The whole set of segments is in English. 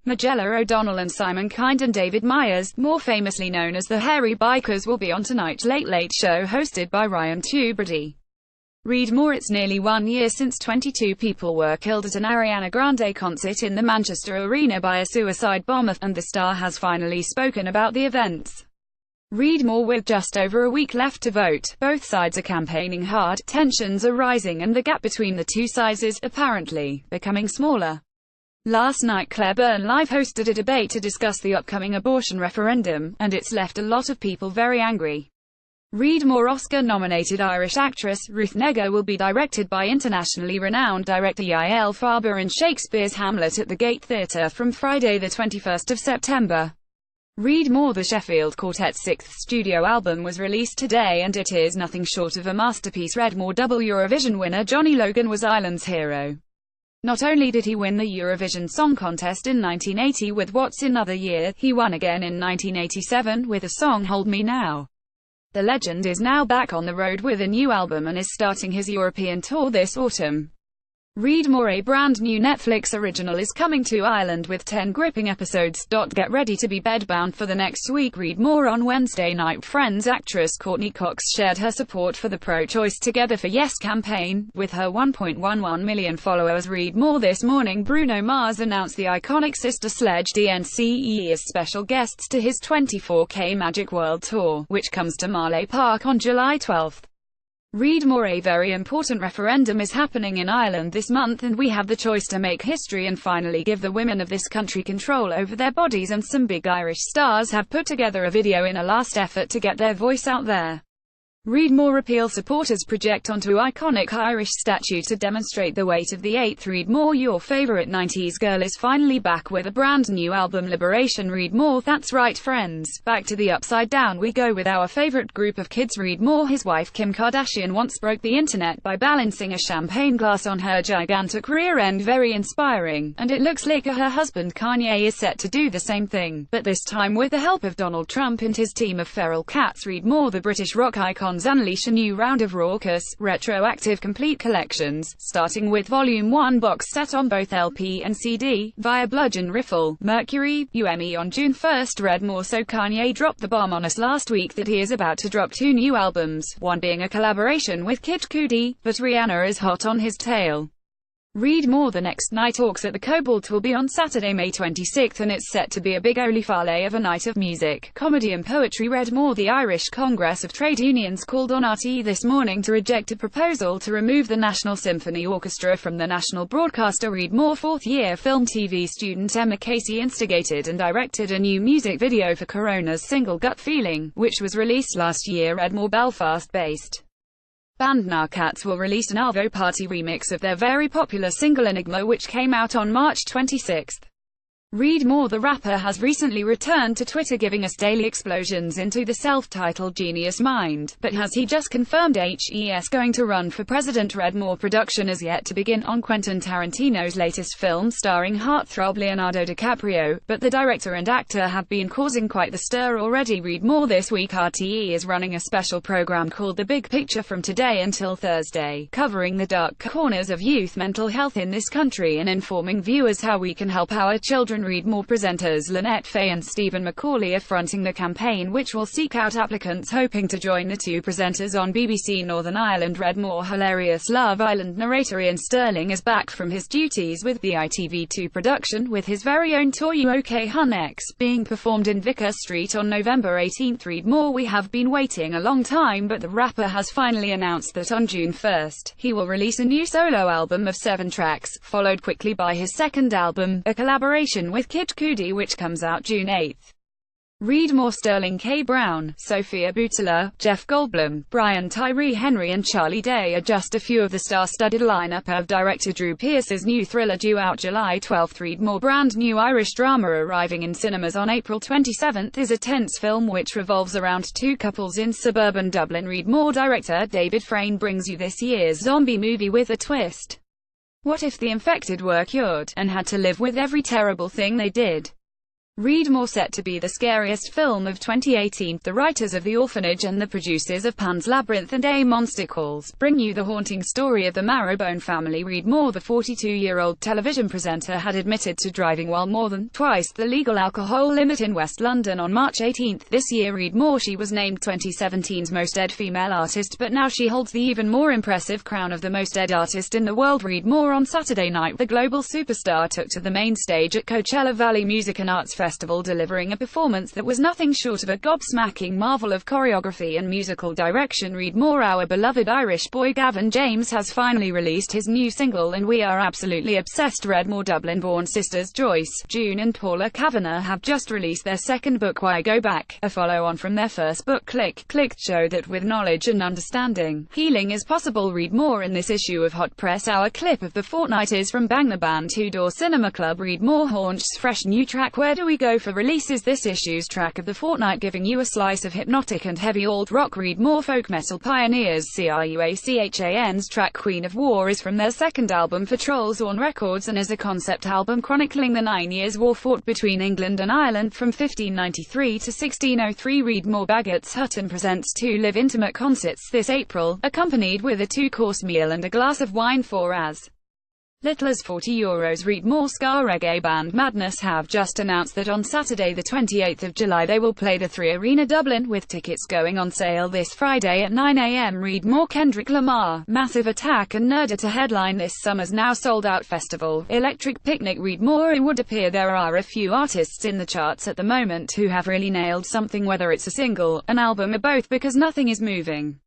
Majella O'Donnell and Simon Kind and David Myers, more famously known as the Hairy Bikers, will be on tonight's Late Late Show hosted by Ryan Tubridy. Read more. It's nearly 1 year since 22 people were killed at an Ariana Grande concert in the Manchester Arena by a suicide bomber, and the star has finally spoken about the events. Read more. With just over a week left to vote, both sides are campaigning hard, tensions are rising and the gap between the two sides is, apparently, becoming smaller. Last night Claire Byrne Live hosted a debate to discuss the upcoming abortion referendum, and it's left a lot of people very angry. Read more. Oscar-nominated Irish actress Ruth Negga will be directed by internationally renowned director Yael Farber in Shakespeare's Hamlet at the Gate Theatre from Friday the 21st of September. Read more. The Sheffield Quartet's sixth studio album was released today and it is nothing short of a masterpiece. Read more. Double Eurovision winner Johnny Logan was Ireland's hero. Not only did he win the Eurovision Song Contest in 1980 with What's Another Year, he won again in 1987 with the song Hold Me Now. The legend is now back on the road with a new album and is starting his European tour this autumn. Read more. A brand new Netflix original is coming to Ireland with 10 gripping episodes. Get ready to be bedbound for the next week. Read more. On Wednesday night, Friends actress Courtney Cox shared her support for the pro-choice Together for Yes campaign, with her 1.11 million followers. Read more. This morning, Bruno Mars announced the iconic Sister Sledge DNCE as special guests to his 24K Magic World Tour, which comes to Marlay Park on July 12. Read more. A very important referendum is happening in Ireland this month and we have the choice to make history and finally give the women of this country control over their bodies, and some big Irish stars have put together a video in a last effort to get their voice out there. Read more. Repeal supporters project onto iconic Irish statue to demonstrate the weight of the eighth. Read more. Your favorite 90s girl is finally back with a brand new album, Liberation. Read more. That's right, friends, back to the upside down we go with our favorite group of kids. Read more. His wife Kim Kardashian once broke the internet by balancing a champagne glass on her gigantic rear end. Very inspiring, and it looks like her husband Kanye is set to do the same thing, but this time with the help of Donald Trump and his team of feral cats. Read more. The British rock icon unleash a new round of raucous, retroactive complete collections, starting with Volume 1 box set on both LP and CD, via Bludgeon Riffle, Mercury, UME on June 1st. Read more. So Kanye dropped the bomb on us last week that he is about to drop 2 new albums, one being a collaboration with Kid Cudi, but Rihanna is hot on his tail. Read more. The next Night Talks at the Cobalt will be on Saturday, May 26th, and it's set to be a big olifale of a night of music, comedy and poetry. Read more. The Irish Congress of Trade Unions called on RTE this morning to reject a proposal to remove the National Symphony Orchestra from the national broadcaster. Read more. Fourth-year film TV student Emma Casey instigated and directed a new music video for Corona's single Gut Feeling, which was released last year. Read more. Belfast-based band Narcats will release an Alvo Party remix of their very popular single Enigma, which came out on March 26. Read more. The rapper has recently returned to Twitter, giving us daily explosions into the self-titled Genius Mind, but has he just confirmed HES going to run for president? Read more. Production is yet to begin on Quentin Tarantino's latest film starring heartthrob Leonardo DiCaprio, but the director and actor have been causing quite the stir already. Read more. This week RTE is running a special program called The Big Picture from today until Thursday, covering the dark corners of youth mental health in this country and informing viewers how we can help our children. Read more. Presenters Lynette Faye and Stephen McCauley are fronting the campaign, which will seek out applicants hoping to join the two presenters on BBC Northern Ireland. Read more. Hilarious Love Island narrator Ian Sterling is back from his duties with the ITV2 production, with his very own tour You OK Hun X being performed in Vicar Street on November 18th. Read more. We have been waiting a long time, but the rapper has finally announced that on June 1st, he will release a new solo album of 7 tracks, followed quickly by his second album, a collaboration with Kid Cudi, which comes out June 8. Read more. Sterling K. Brown, Sophia Boutella, Jeff Goldblum, Brian Tyree Henry and Charlie Day are just a few of the star-studded lineup of director Drew Pearce's new thriller due out July 12. Read more. Brand new Irish drama arriving in cinemas on April 27 is a tense film which revolves around 2 couples in suburban Dublin. Read more. Director David Frayne brings you this year's zombie movie with a twist. What if the infected were cured, and had to live with every terrible thing they did? Read more. Set to be the scariest film of 2018, the writers of The Orphanage and the producers of Pan's Labyrinth and A Monster Calls bring you the haunting story of the Marrowbone family. Read more. The 42-year-old television presenter had admitted to driving while more than twice the legal alcohol limit in West London on March 18 this year. Read more. She was named 2017's Most Ed Female Artist, but now she holds the even more impressive crown of the Most Ed Artist in the world. Read more. On Saturday night, the global superstar took to the main stage at Coachella Valley Music and Arts Festival, delivering a performance that was nothing short of a gobsmacking marvel of choreography and musical direction. Read more. Our beloved Irish boy Gavin James has finally released his new single, and we are absolutely obsessed. Read more. Dublin-born sisters Joyce, June and Paula Kavanagh have just released their second book, Why Go Back, a follow-on from their first book, Click, show that with knowledge and understanding, healing is possible. Read more. In this issue of Hot Press, our clip of the fortnight is from Bang the Band Two Door Cinema Club. Read more. Haunch's fresh new track, Where Do We Go For, releases this issue's track of the fortnight, giving you a slice of hypnotic and heavy alt-rock. Read more. Folk metal pioneers Cruachan's track Queen of War is from their second album for Trolls on Records and is a concept album chronicling the 9 years war fought between England and Ireland from 1593 to 1603. Read more. Baggots Hutton presents two live intimate concerts this April, accompanied with a 2-course meal and a glass of wine for as little as €40. Read more. Ska reggae band Madness have just announced that on Saturday the 28th of July they will play the 3 Arena Dublin, with tickets going on sale this Friday at 9 a.m. Read more. Kendrick Lamar, Massive Attack and Nerda to headline this summer's now sold-out festival, Electric Picnic. Read more. It would appear there are a few artists in the charts at the moment who have really nailed something, whether it's a single, an album or both, because nothing is moving.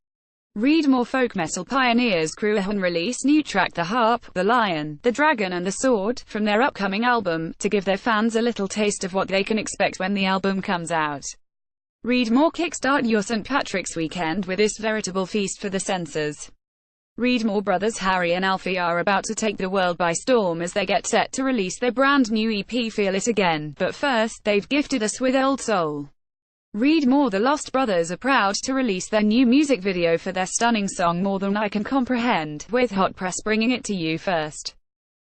Read more. Folk metal pioneers Cruachan release new track The Harp, The Lion, The Dragon and The Sword, from their upcoming album, to give their fans a little taste of what they can expect when the album comes out. Read more. Kickstart your St. Patrick's weekend with this veritable feast for the senses. Read more. Brothers Harry and Alfie are about to take the world by storm as they get set to release their brand new EP Feel It Again, but first, they've gifted us with Old Soul. Read more. The Lost Brothers are proud to release their new music video for their stunning song More Than I Can Comprehend, with Hot Press bringing it to you first.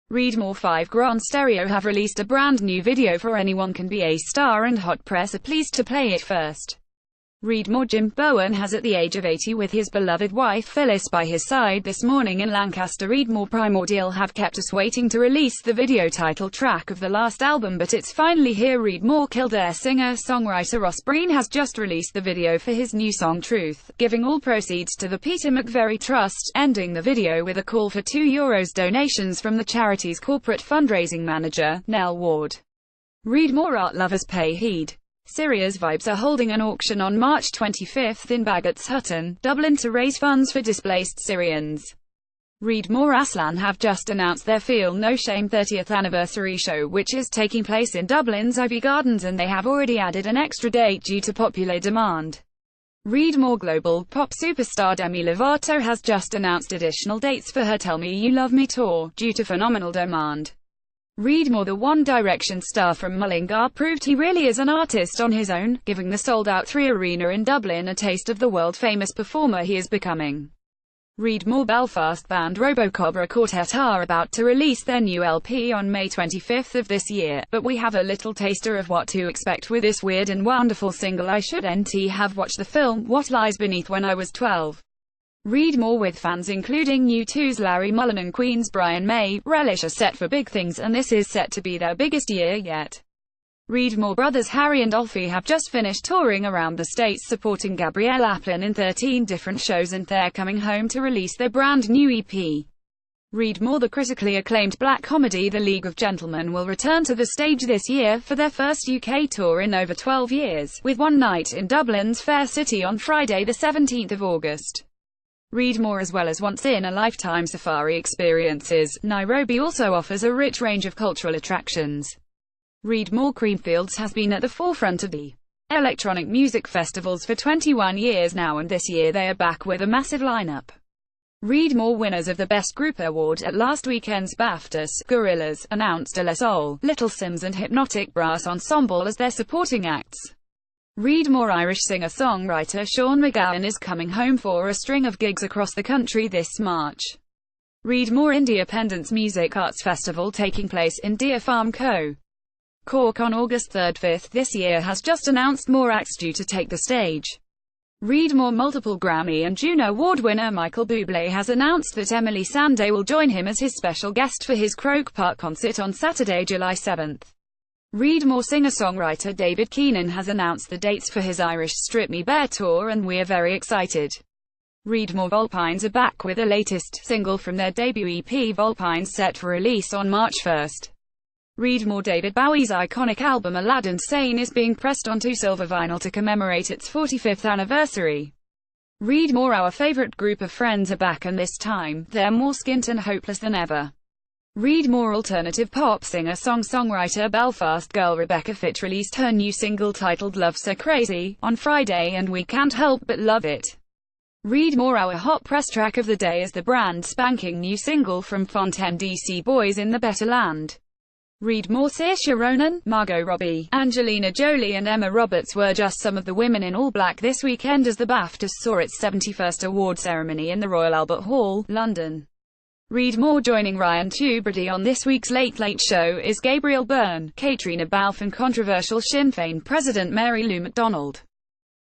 Read more. 5 Grand Stereo have released a brand new video for Anyone Can Be a Star, and Hot Press are pleased to play it first. Read more. Jim Bowen has, at the age of 80, with his beloved wife Phyllis by his side this morning in Lancaster. Read more. Primordial have kept us waiting to release the video title track of the last album, but it's finally here. Read more. Kildare singer-songwriter Ross Breen has just released the video for his new song Truth, giving all proceeds to the Peter McVerry Trust, ending the video with a call for €2 donations from the charity's corporate fundraising manager, Nell Ward. Read more. Art lovers pay heed. Syria's Vibes are holding an auction on March 25 in Baggots Hutton, Dublin, to raise funds for displaced Syrians. Read more. Aslan have just announced their Feel No Shame 30th anniversary show, which is taking place in Dublin's Ivy Gardens, and they have already added an extra date due to popular demand. Read more. Global pop superstar Demi Lovato has just announced additional dates for her Tell Me You Love Me tour, due to phenomenal demand. Read more. The One Direction star from Mullingar proved he really is an artist on his own, giving the sold-out 3 Arena in Dublin a taste of the world-famous performer he is becoming. Read more. Belfast band Robocobra Quartet are about to release their new LP on May 25 of this year, but we have a little taster of what to expect with this weird and wonderful single. I should have watched the film What Lies Beneath when I was 12. Read more. With fans including U2's Larry Mullen and Queen's Brian May, Relish are set for big things, and this is set to be their biggest year yet. Read more. Brothers Harry and Alfie have just finished touring around the States supporting Gabrielle Aplin in 13 different shows, and they're coming home to release their brand new EP. Read more. The critically acclaimed black comedy The League of Gentlemen will return to the stage this year for their first UK tour in over 12 years, with one night in Dublin's Fair City on Friday the 17th of August. Read more. As well as once-in-a-lifetime safari experiences, Nairobi also offers a rich range of cultural attractions. Read more. Creamfields has been at the forefront of the electronic music festivals for 21 years now, and this year they are back with a massive lineup. Read more. Winners of the Best Group Award at last weekend's BAFTAs, Gorillaz, announced De La Soul, Little Sims and Hypnotic Brass Ensemble as their supporting acts. Read more. Irish singer-songwriter Sean McGowan is coming home for a string of gigs across the country this March. Read more. Independence Music Arts Festival taking place in Deer Farm Co. Cork on August 3-5 this year has just announced more acts due to take the stage. Read more. Multiple Grammy and Juno Award winner Michael Bublé has announced that Emeli Sandé will join him as his special guest for his Croke Park concert on Saturday, July 7. Read more. Singer-songwriter David Keenan has announced the dates for his Irish Strip Me Bare tour, and we're very excited. Read more. Volpines are back with the latest single from their debut EP Volpines, set for release on March 1. Read more. David Bowie's iconic album Aladdin Sane is being pressed onto silver vinyl to commemorate its 45th anniversary. Read more. Our favorite group of friends are back, and this time, they're more skint and hopeless than ever. Read more. Alternative pop singer-songwriter Belfast girl Rebecca Fitch released her new single titled Love So Crazy on Friday, and we can't help but love it. Read more. Our hot press track of the day is the brand spanking new single from Fontaine DC Boys in the Better Land. Read more. Saoirse Ronan, Margot Robbie, Angelina Jolie and Emma Roberts were just some of the women in all black this weekend as the BAFTAs saw its 71st award ceremony in the Royal Albert Hall, London. Read more. Joining Ryan Tubridy on this week's Late Late Show is Gabriel Byrne, Katrina Balfe and controversial Sinn Féin President Mary Lou McDonald.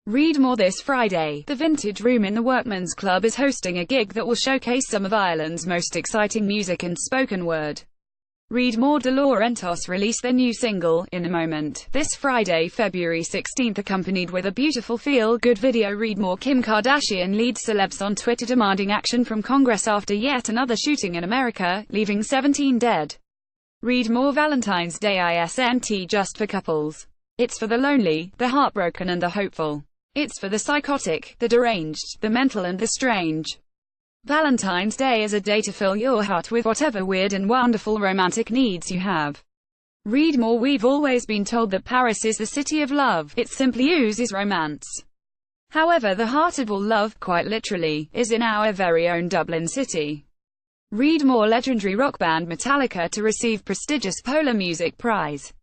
Read more. This Friday, the Vintage Room in the Workman's Club is hosting a gig that will showcase some of Ireland's most exciting music and spoken word. Read more. De Laurentiis released their new single, In a Moment, this Friday, February 16, accompanied with a beautiful feel-good video. Read more. Kim Kardashian leads celebs on Twitter demanding action from Congress after yet another shooting in America, leaving 17 dead. Read more. Valentine's Day isn't just for couples. It's for the lonely, the heartbroken and the hopeful. It's for the psychotic, the deranged, the mental and the strange. Valentine's Day is a day to fill your heart with whatever weird and wonderful romantic needs you have. Read more. We've always been told that Paris is the city of love. It simply oozes romance. However, the heart of all love, quite literally, is in our very own Dublin city. Read more. Legendary rock band Metallica to receive prestigious Polar Music Prize.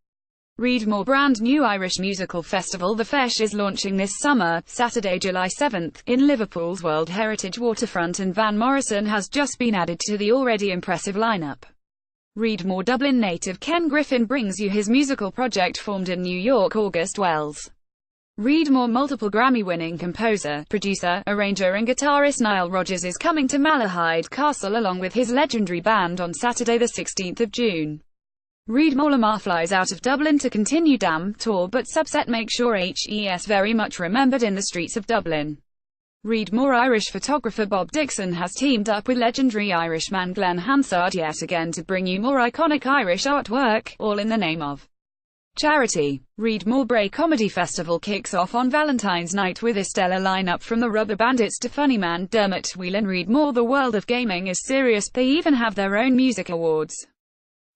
Read more. Brand new Irish musical festival The Feis is launching this summer, Saturday, July 7, in Liverpool's World Heritage waterfront, and Van Morrison has just been added to the already impressive lineup. Read more. Dublin native Ken Griffin brings you his musical project formed in New York, August Wells. Read more. Multiple Grammy-winning composer, producer, arranger and guitarist Nile Rodgers is coming to Malahide Castle along with his legendary band on Saturday the 16th of June. Read more. Lamar flies out of Dublin to continue Damn tour, but subset make sure HES very much remembered in the streets of Dublin. Read more. Irish photographer Bob Dixon has teamed up with legendary Irishman Glenn Hansard yet again to bring you more iconic Irish artwork, all in the name of charity. Read more. Bray Comedy Festival kicks off on Valentine's night with a stellar lineup from the Rubber Bandits to Funnyman Dermot Whelan. Read more. The world of gaming is serious, they even have their own music awards.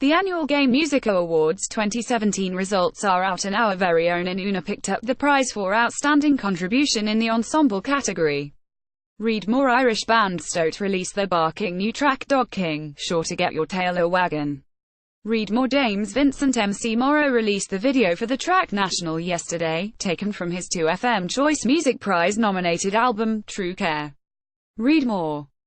The annual Game Musico Awards 2017 results are out, and our very own Inuna picked up the prize for Outstanding Contribution in the Ensemble category. Read more. Irish band Stoat released their barking new track Dog King, sure to get your tail a waggin'. Read more. James Vincent MC Morrow released the video for the track National yesterday, taken from his 2FM Choice Music Prize nominated album, True Care. Read more.